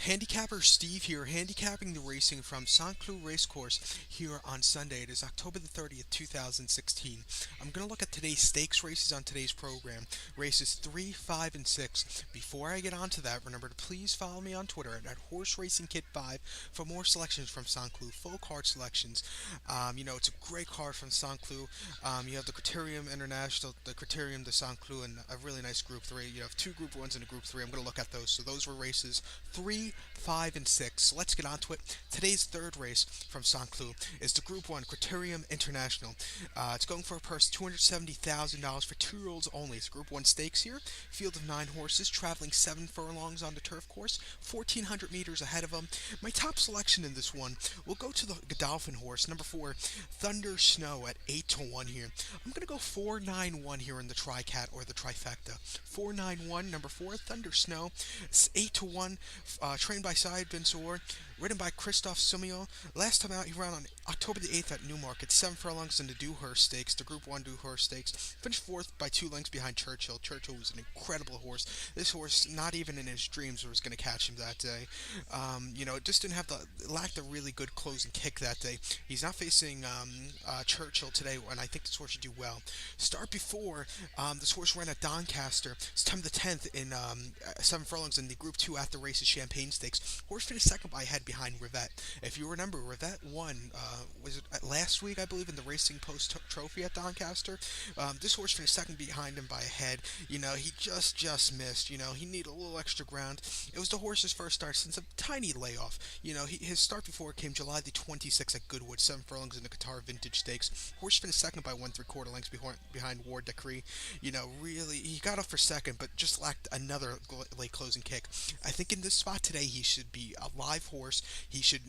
Handicapper Steve here, handicapping the racing from St. Cloud Racecourse here on Sunday. It is October the 30th, 2016. I'm going to look at today's stakes races on today's program, races 3, 5, and 6. Before I get on to that, remember to please follow me on Twitter at Horse Racing Kit 5 for more selections from St. Cloud, full card selections. It's a great card from St. Cloud. You have the Criterium International, the Criterium de St. Cloud, and a really nice Group 3. You have two Group 1s and a Group 3. I'm going to look at those. So those were races 3, 5, and 6. So let's get on to it. Today's third race from St. Cloud is the Group 1 Criterium International. It's going for a purse $270,000 for 2-year-olds only. It's Group 1 stakes here. Field of 9 horses, traveling 7 furlongs on the turf course, 1,400 meters ahead of them. My top selection in this one will go to the Godolphin horse, number 4, Thunder Snow at 8 to 1 here. I'm going to go 4-9-1 here in the Tricat or the Trifecta. 4-9-1, number 4, Thunder Snow. It's 8 to 1, trained by Syed Bin Suor, ridden by Christophe Soumillon. Last time out, he ran on October the 8th at Newmarket, 7 furlongs in the Dewhurst Stakes, the Group 1 Dewhurst Stakes. Finished 4th by 2 lengths behind Churchill. Churchill was an incredible horse. This horse, not even in his dreams, was going to catch him that day. It just didn't have lacked a really good closing kick that day. He's not facing Churchill today, and I think this horse should do well. Start before, this horse ran at Doncaster, September the 10th in 7 furlongs in the Group 2 after races Champagne Stakes. Horse finished second by a head behind Rivette. If you remember, Rivette won, was it last week, I believe, in the Racing Post Trophy at Doncaster. This horse finished second behind him by a head. He just missed. He needed a little extra ground. It was the horse's first start since a tiny layoff. His start before came July the 26th at Goodwood, 7 furlongs in the Qatar Vintage Stakes. Horse finished second by 1 3/4 lengths behind Ward Decree. Really, he got up for second, but just lacked another late closing kick. I think in this spot today, he should be a live horse. He should,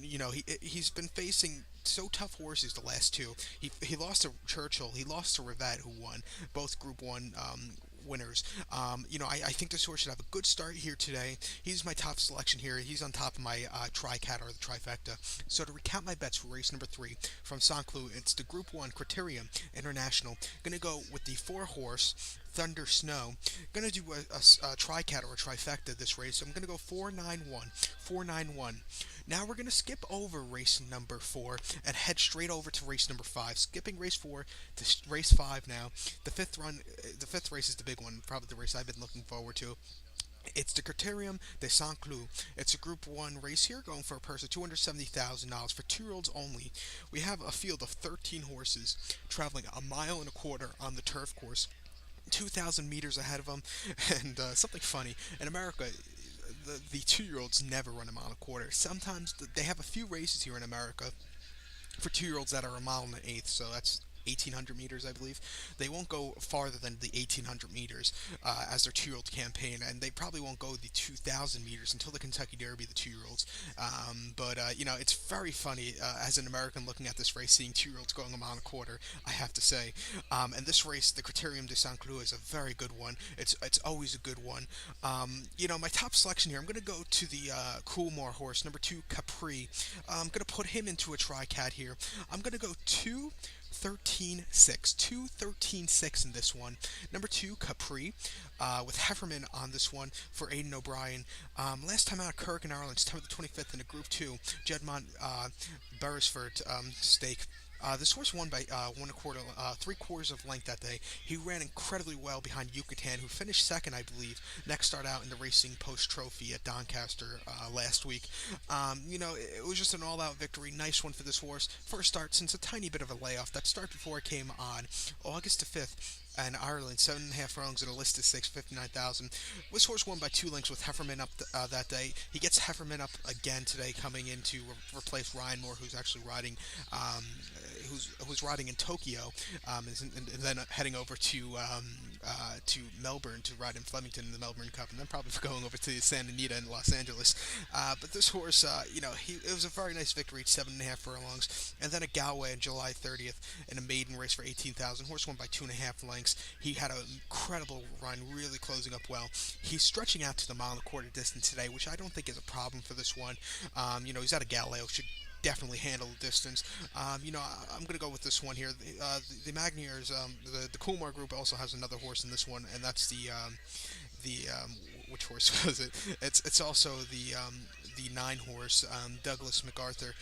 he's been facing so tough horses the last two. He lost to Churchill. He lost to Rivette, who won both Group 1 winners. I think this horse should have a good start here today. He's my top selection here. He's on top of my Tricat or the Trifecta. So to recount my bets for race number 3 from St. Cloud, it's the Group 1 Criterium International. Going to go with the 4 horse Thunder Snow. Going to do a Tricat or a Trifecta this race. So I'm going to go 4-9-1. 4-9-1. Now we're going to skip over race number 4 and head straight over to race number 5. Skipping race 4 to race 5 now. The fifth race is the big one, probably the race I've been looking forward to. It's the Criterium de St. Cloud. It's a Group 1 race here, going for a purse of $270,000 for 2-year-olds only. We have a field of 13 horses, traveling a mile and a quarter on the turf course, 2,000 meters ahead of them. And something funny, in America, the 2-year-olds never run a mile and a quarter. Sometimes they have a few races here in America for 2-year-olds that are a mile and an eighth, so that's 1,800 meters, I believe. They won't go farther than the 1,800 meters as their 2-year-old campaign, and they probably won't go the 2,000 meters until the Kentucky Derby, the 2-year-olds. It's very funny as an American looking at this race, seeing 2-year-olds going a mile and a quarter, I have to say. And this race, the Criterium de St. Cloud, is a very good one. It's always a good one. My top selection here, I'm going to go to the Coolmore horse, number 2, Capri. I'm going to put him into a Tricat here. I'm going to go 2-13-6. 2-13-6 in this one. Number 2, Capri, with Hefferman on this one for Aidan O'Brien. Last time out at Kirk in Ireland, September the 25th in a Group 2, Jedmont Beresford stake. This horse won by 3/4 of length that day. He ran incredibly well behind Yucatan, who finished second, I believe. Next start out in the Racing Post Trophy at Doncaster last week. It was just an all-out victory. Nice one for this horse. First start since a tiny bit of a layoff. That start before it came on August the 5th. And Ireland, 7.5 furlongs at a listed 659,000. This horse won by 2 lengths with Hefferman up that day. He gets Hefferman up again today, coming in to replace Ryan Moore, who's actually riding, who's riding in Tokyo, and then heading over to Melbourne to ride in Flemington in the Melbourne Cup, and then probably going over to Santa Anita in Los Angeles. But this horse, it was a very nice victory, 7.5 furlongs, and then at Galway on July 30th in a maiden race for 18,000. Horse won by 2.5 lengths. He had an incredible run, really closing up well. He's stretching out to the mile and a quarter distance today, which I don't think is a problem for this one. He's at a Galileo, should definitely handle the distance. I'm going to go with this one here. The Magniers, the Coolmore group also has another horse in this one, and that's the which horse was it? It's also the 9 horse, Douglas MacArthur.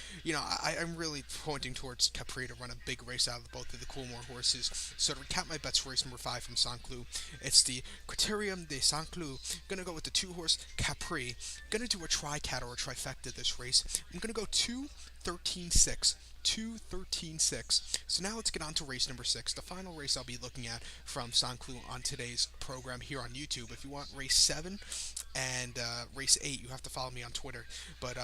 I'm really pointing towards Capri to run a big race out of both of the Coolmore horses. So to recap my bets for race number 5 from Saint Cloud, it's the Criterium de Saint Cloud. Gonna go with the 2 horse Capri. Gonna do a tri-cat or a trifecta this race. I'm gonna go 2-13-6. 2-13-6. So now let's get on to race number 6, the final race I'll be looking at from Saint Cloud on today's program here on YouTube. If you want race 7 and race 8, you have to follow me on Twitter. But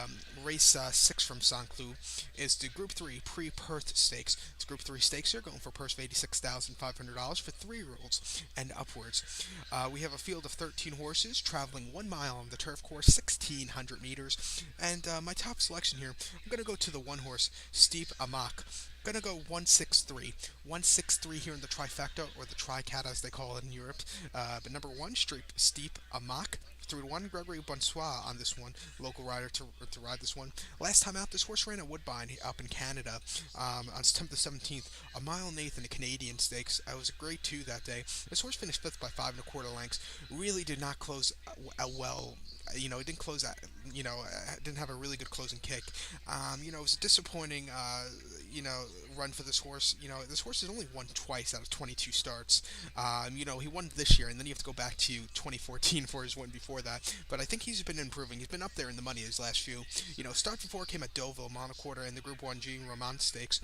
race 6 from Saint Cloud is the Group 3 Pre-Perth Stakes. It's Group 3 Stakes here, going for a purse of $86,500 for 3-year-olds and upwards. We have a field of 13 horses traveling 1 mile on the turf course, 1,600 meters. And my top selection here, I'm going to go to the 1 horse, Steep Amak. Gonna go 163. 163 here in the trifecta, or the tri-cat as they call it in Europe. But number 1, Steep Amak. 3-1, Gregory Bonsoir on this one, local rider to ride this one. Last time out, this horse ran at Woodbine up in Canada on September the 17th, a mile and eighth in the Canadian Stakes. I was a grade 2 that day. This horse finished 5th by 5 1/4 lengths. Really did not close well. It didn't close out, didn't have a really good closing kick. It was a disappointing, run for this horse. This horse has only won twice out of 22 starts. He won this year, and then you have to go back to 2014 for his win before that. But I think he's been improving. He's been up there in the money his last few. Start before came at Deauville, Monoquarter, in the Group 1 G Romans Stakes.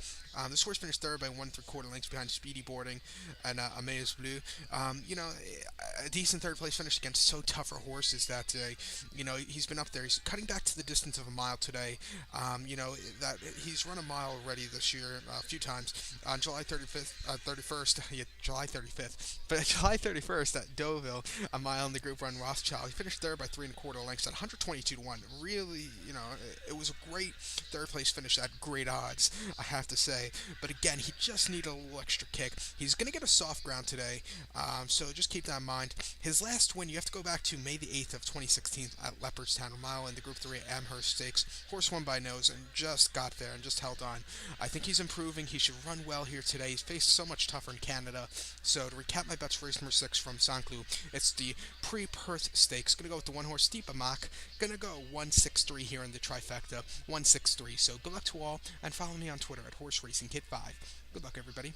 This horse finished 3rd by 1 3/4 lengths behind Speedy Boarding and Amaze Bleu. A decent 3rd place finish against so tougher horses that, he's been up there. He's cutting back to the distance of a mile today. That he's run a mile already this year a few times. On July 31st, yeah, July 35th, but July 31st at Deauville, a mile in the Group 1 Rothschild. He finished 3rd by 3 1/4 lengths at 122-1. Really, it was a great 3rd place finish at great odds, I have to say. But again, he just needed a little extra kick. He's going to get a soft ground today, so just keep that in mind. His last win, you have to go back to May the 8th of 2016 at Leopardstown, a mile in the Group 3 Amherst Stakes. Horse won by nose and just got there and just held on. I think he's improving. He should run well here today. He's faced so much tougher in Canada. So to recap my bets for race number 6 from Saint Cloud, it's the Pre-Perth Stakes. Gonna go with the 1 horse Steep Amak. Gonna go 163 here in the trifecta. 163. So good luck to all, and follow me on Twitter at Horse Racing Kid 5. Good luck, everybody.